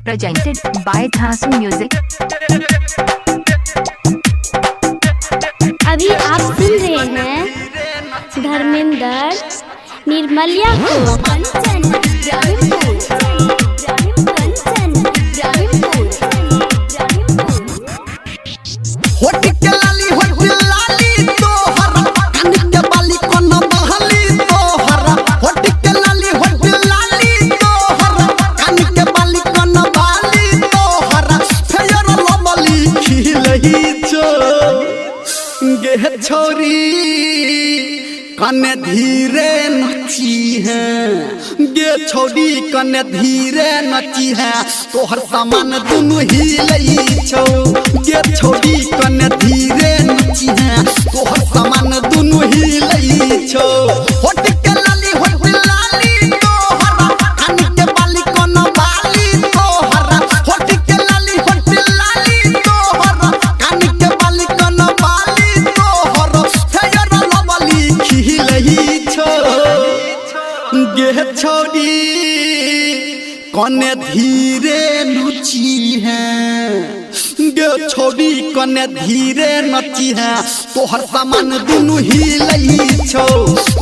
Presented by Thasu Music। अभी आप सुन रहे हैं धर्मेंद्र निर्मलिया को। छोरी कने धीरे नची है गे छोरी कने धीरे नची है तोहर सामान दुनु हिलई छौ गे छोरी कने धीरे नची है तोहर सामान दुनु हिलई छौ होट के लाली तोहरा कान के बाली कोन बाली तोहरा होट के लाली तोहरा कान के बाली कोन बाली गे छोड़ी कने धीरे नची है गे छोड़ी कने धीरे नची है तोहर सामान दुनु हिलई छौ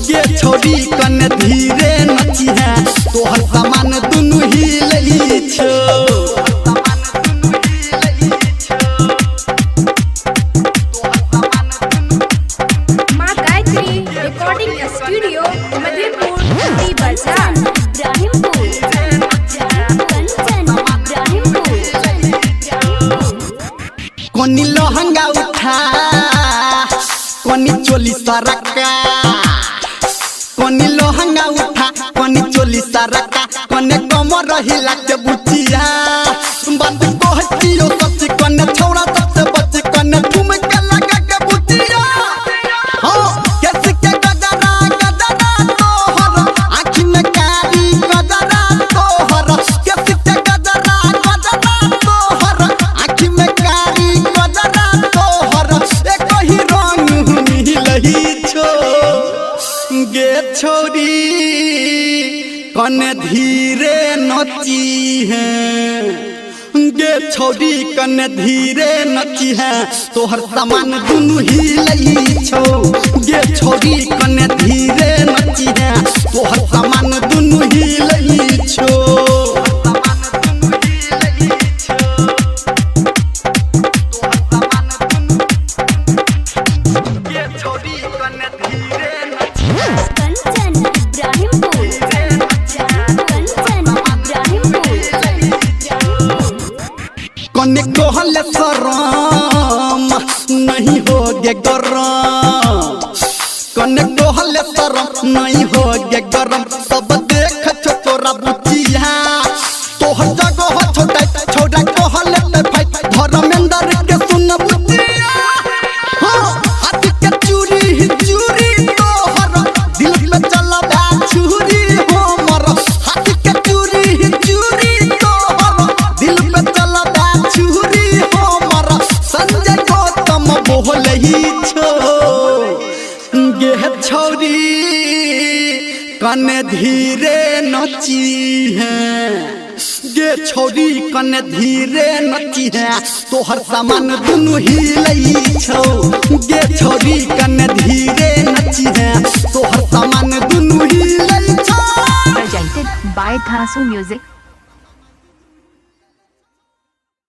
गे छोड़ी कने धीरे नची है तोहर सामान दुनु हिलई छौ। स्टूडियो मधेपुर बाजार कोनी लहंगा उठा कोनी चोली सरका कोनी लहंगा उठा कोनी चोली सरका कोने कमर रहिला के बुचिया बात कहतियो सच कोने छोरा सबसे बच कोने ठुमके लगा के बुचिया हां कैसे के गजरा तोहर आँखी में कारी गजरा तोहर कैसे के गजरा तोहर आँखी में कारी गजरा तोहर एक ही रंग मिलही छो गे छोरी कने धीरे नची है गे छोरी कने धीरे नची है तोहर सामान दुनु हिलई छौ गे छोरी कने धीरे नची है तोहर सामान दुनु हिलई छौ। कने कहले शरम नहीं होगे गरम कने कहले शरम नहीं होगे गरम सब देख छो तोरा बुचिया तोहर जगह छोटा छोटा कहले ते फाइट धर्मेंद्र के सुन बुचिया हां हाथ के चूरी तोहर दिल में चला बा छुरी हमर हाथ के चूरी तोहर दिल में चला छुरी हमर संजय गौतम बोलही छो गे छोरी कने धीरे नची है गे छोरी कने धीरे नची है तोहर सामान दुनु हिलई छौ गे छोरी कने धीरे नची है तोहर सामान दुनु हिलई छौ। Presented by Thasu Music।